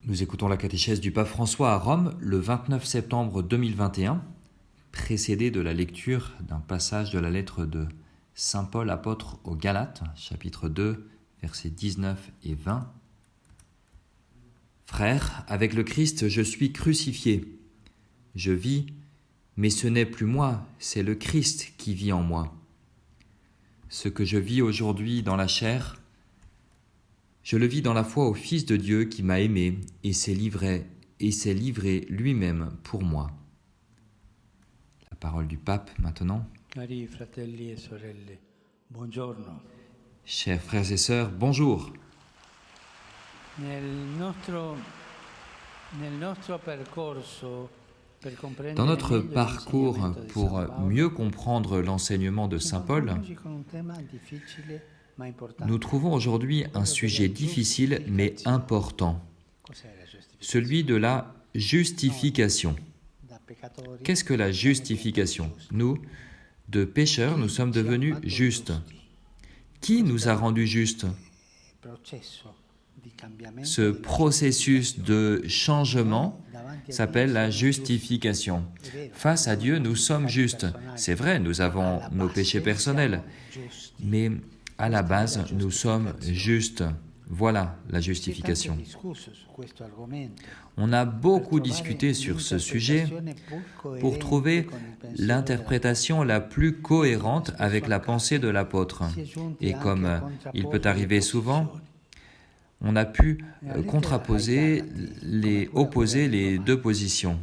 Nous écoutons la catéchèse du pape François à Rome le 29 septembre 2021, précédée de la lecture d'un passage de la lettre de Saint Paul apôtre aux Galates, chapitre 2, versets 19 et 20. Frères, avec le Christ je suis crucifié. Je vis, mais ce n'est plus moi, c'est le Christ qui vit en moi. Ce que je vis aujourd'hui dans la chair, je le vis dans la foi au Fils de Dieu qui m'a aimé et s'est livré lui-même pour moi. La parole du pape maintenant. Cari fratelli e sorelle, buongiorno. Chers frères et sœurs, bonjour. Dans notre parcours pour mieux comprendre l'enseignement de Saint Paul, nous trouvons aujourd'hui un sujet difficile mais important, celui de la justification. Qu'est-ce que la justification ? Nous, de pécheurs, nous sommes devenus justes. Qui nous a rendus justes ? Ce processus de changement s'appelle la justification. Face à Dieu, nous sommes justes. C'est vrai, nous avons nos péchés personnels, mais à la base, nous sommes justes. Voilà la justification. On a beaucoup discuté sur ce sujet pour trouver l'interprétation la plus cohérente avec la pensée de l'apôtre. Et comme il peut arriver souvent, on a pu opposer les deux positions.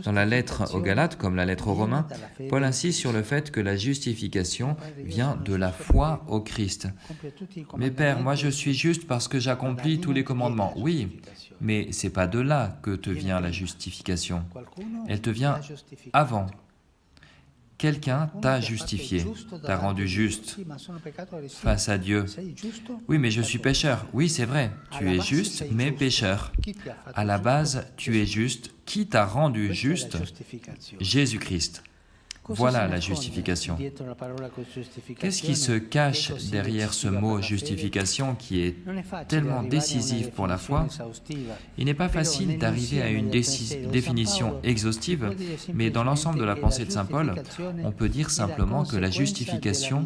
Dans la lettre aux Galates, comme la lettre aux Romains, Paul insiste sur le fait que la justification vient de la foi au Christ. Mais Père, moi je suis juste parce que j'accomplis tous les commandements. Oui, mais c'est pas de là que te vient la justification. Elle te vient avant. Quelqu'un t'a justifié, t'a rendu juste face à Dieu. Oui, mais je suis pécheur. Oui, c'est vrai, tu es juste, mais pécheur. À la base, tu es juste. Qui t'a rendu juste ? Jésus-Christ. Voilà la justification. Qu'est-ce qui se cache derrière ce mot justification qui est tellement décisif pour la foi ? Il n'est pas facile d'arriver à une définition exhaustive, mais dans l'ensemble de la pensée de Saint Paul, on peut dire simplement que la justification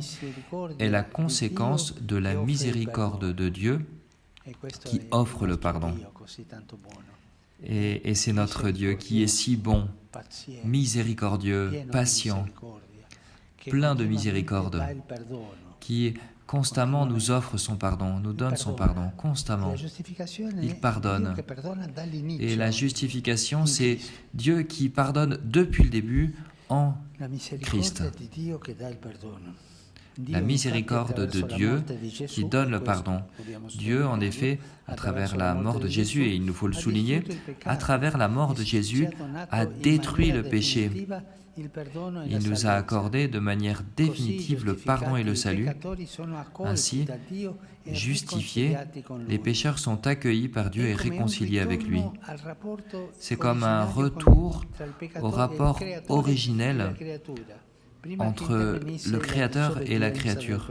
est la conséquence de la miséricorde de Dieu qui offre le pardon. Et c'est notre Dieu qui est si bon, miséricordieux, patient, plein de miséricorde, qui constamment nous offre son pardon, nous donne son pardon, constamment. Il pardonne. Et la justification, c'est Dieu qui pardonne depuis le début en Christ. La miséricorde de Dieu qui donne le pardon. Dieu, en effet, à travers la mort de Jésus, et il nous faut le souligner, à travers la mort de Jésus, a détruit le péché. Il nous a accordé de manière définitive le pardon et le salut. Ainsi, justifiés, les pécheurs sont accueillis par Dieu et réconciliés avec lui. C'est comme un retour au rapport originel entre le Créateur et la créature,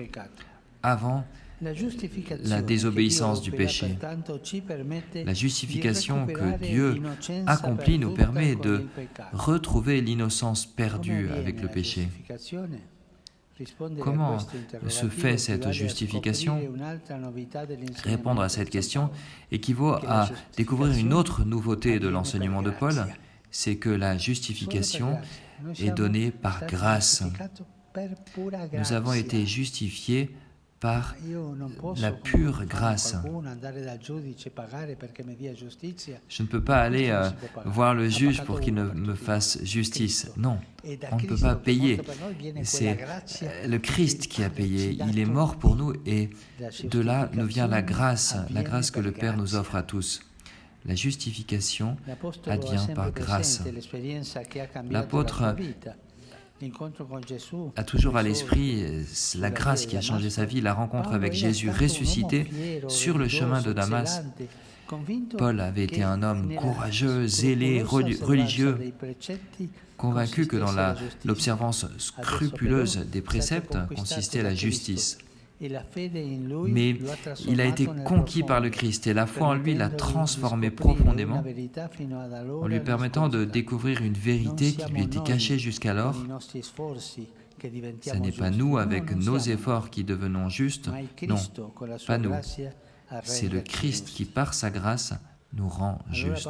avant la désobéissance du péché. La justification que Dieu accomplit nous permet de retrouver l'innocence perdue avec le péché. Comment se fait cette justification ? Répondre à cette question équivaut à découvrir une autre nouveauté de l'enseignement de Paul, c'est que la justification est donnée par grâce. Nous avons été justifiés par la pure grâce. Je ne peux pas aller voir le juge pour qu'il me fasse justice. Non, on ne peut pas payer. C'est le Christ qui a payé. Il est mort pour nous et de là nous vient la grâce que le Père nous offre à tous. La justification advient par grâce. L'apôtre a toujours à l'esprit la grâce qui a changé sa vie, la rencontre avec Jésus ressuscité sur le chemin de Damas. Paul avait été un homme courageux, zélé, religieux, convaincu que dans l'observance scrupuleuse des préceptes consistait la justice. Mais il a été conquis par le Christ et la foi en lui l'a transformé profondément en lui permettant de découvrir une vérité qui lui était cachée jusqu'alors. Ce n'est pas nous avec nos efforts qui devenons justes, non, pas nous. C'est le Christ qui, par sa grâce, nous rend justes.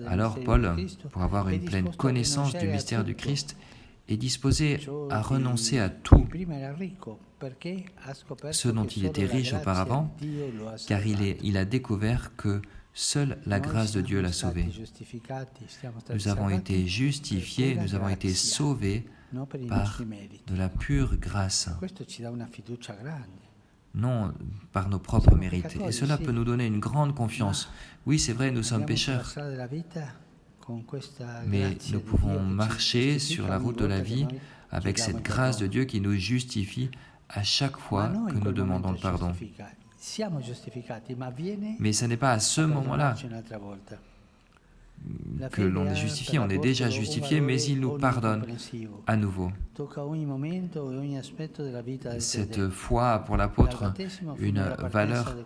Alors Paul, pour avoir une pleine connaissance du mystère du Christ, est disposé à renoncer à tout ce dont il était riche auparavant, car il a découvert que seule la grâce de Dieu l'a sauvé. Nous avons été justifiés, nous avons été sauvés par de la pure grâce, non par nos propres mérites. Et cela peut nous donner une grande confiance. Oui, c'est vrai, nous sommes pécheurs, mais nous pouvons marcher sur la route de la vie avec cette grâce de Dieu qui nous justifie à chaque fois que nous demandons le pardon. Mais ce n'est pas à ce moment-là que l'on est justifié, on est déjà justifié, mais il nous pardonne à nouveau. Cette foi a pour l'apôtre une valeur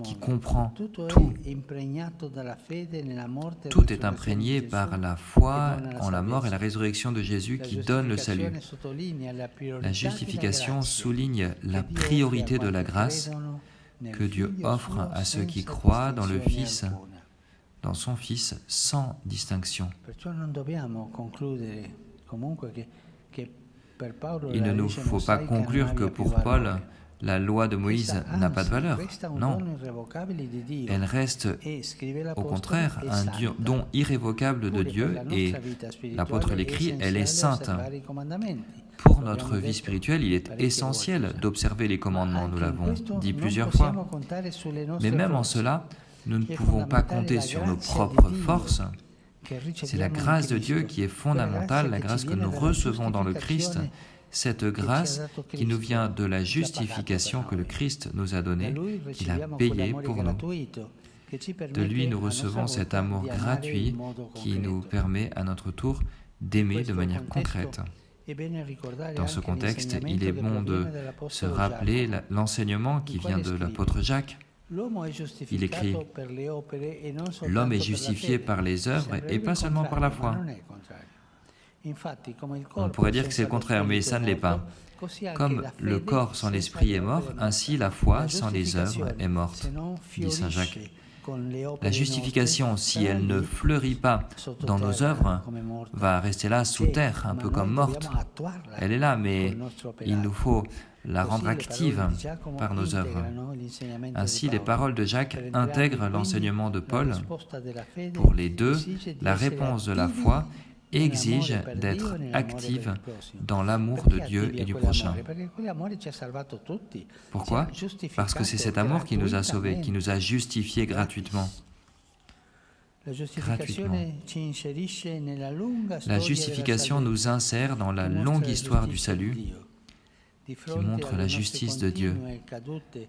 qui comprend tout. Tout est imprégné par la foi en la mort et la résurrection de Jésus qui donne le salut. La justification souligne la priorité de la grâce que Dieu offre à ceux qui croient dans le Fils, dans son Fils, sans distinction. Il ne nous faut pas conclure que pour Paul, la loi de Moïse n'a pas de valeur. Non, elle reste au contraire un don irrévocable de Dieu et l'apôtre l'écrit, elle est sainte. Pour notre vie spirituelle, il est essentiel d'observer les commandements, nous l'avons dit plusieurs fois. Mais même en cela, nous ne pouvons pas compter sur nos propres forces. C'est la grâce de Dieu qui est fondamentale, la grâce que nous recevons dans le Christ, cette grâce qui nous vient de la justification que le Christ nous a donnée, qu'il a payée pour nous. De lui, nous recevons cet amour gratuit qui nous permet à notre tour d'aimer de manière concrète. Dans ce contexte, il est bon de se rappeler l'enseignement qui vient de l'apôtre Jacques. Il écrit « L'homme est justifié par les œuvres et pas seulement par la foi ». On pourrait dire que c'est le contraire, mais ça ne l'est pas. Comme le corps sans l'esprit est mort, ainsi la foi sans les œuvres est morte, dit saint Jacques. La justification, si elle ne fleurit pas dans nos œuvres, va rester là sous terre, un peu comme morte. Elle est là, mais il nous faut la rendre active par nos œuvres. Ainsi, les paroles de Jacques intègrent l'enseignement de Paul. Pour les deux, la réponse de la foi exige d'être active dans l'amour de Dieu et du prochain. Pourquoi? Parce que c'est cet amour qui nous a sauvés, qui nous a justifiés gratuitement. La justification nous insère dans la longue histoire du salut qui montre la justice de Dieu.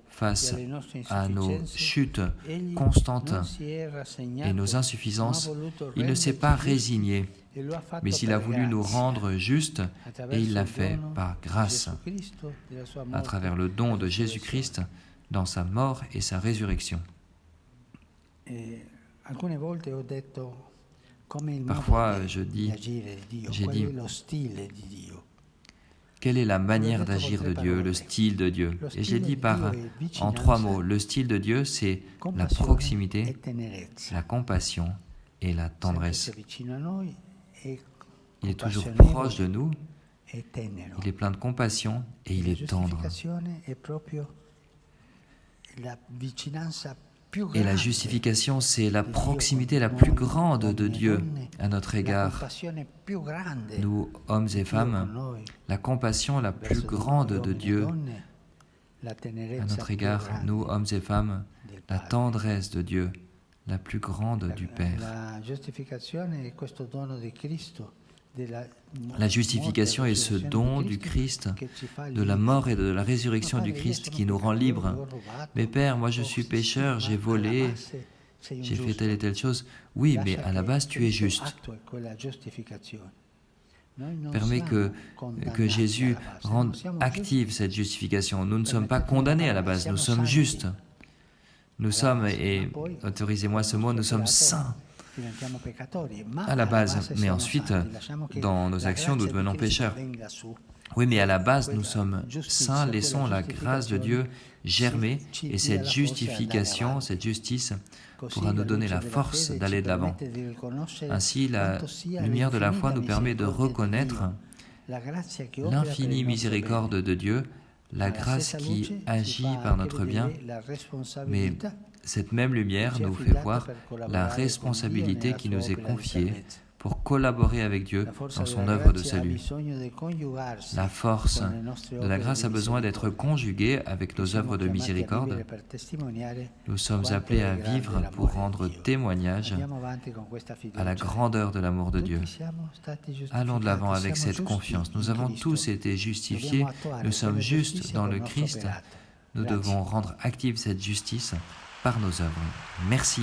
Face à nos chutes constantes et nos insuffisances, il ne s'est pas résigné, mais il a voulu nous rendre justes et il l'a fait par grâce, à travers le don de Jésus-Christ dans sa mort et sa résurrection. Parfois, j'ai dit, quelle est la manière d'agir de Dieu, le style de Dieu? Et j'ai dit en 3 mots, le style de Dieu, c'est la proximité, la compassion et la tendresse. Il est toujours proche de nous, il est plein de compassion et il est tendre. Et la justification, c'est la proximité la plus grande de Dieu à notre égard. Nous, hommes et femmes, la compassion la plus grande de Dieu à notre égard. Nous, hommes et femmes, la tendresse de Dieu la plus grande du Père. La justification est ce don du Christ, de la mort et de la résurrection du Christ qui nous rend libres. Mais Père, moi je suis pécheur, j'ai volé, j'ai fait telle et telle chose. Oui, mais à la base tu es juste. permet que Jésus rende active cette justification. Nous ne sommes pas condamnés à la base, nous sommes justes. Nous sommes, et autorisez-moi ce mot, nous sommes saints à la base, mais ensuite, dans nos actions, nous devenons pécheurs. Oui, mais à la base, nous sommes saints, laissons la grâce de Dieu germer, et cette justification, cette justice, pourra nous donner la force d'aller de l'avant. Ainsi, la lumière de la foi nous permet de reconnaître l'infinie miséricorde de Dieu, la grâce qui agit par notre bien, mais cette même lumière nous fait voir la responsabilité qui nous est confiée pour collaborer avec Dieu dans son œuvre de salut. La force de la grâce a besoin d'être conjuguée avec nos œuvres de miséricorde. Nous sommes appelés à vivre pour rendre témoignage à la grandeur de l'amour de Dieu. Allons de l'avant avec cette confiance. Nous avons tous été justifiés, nous sommes justes dans le Christ. Nous devons rendre active cette justice par nos œuvres. Merci.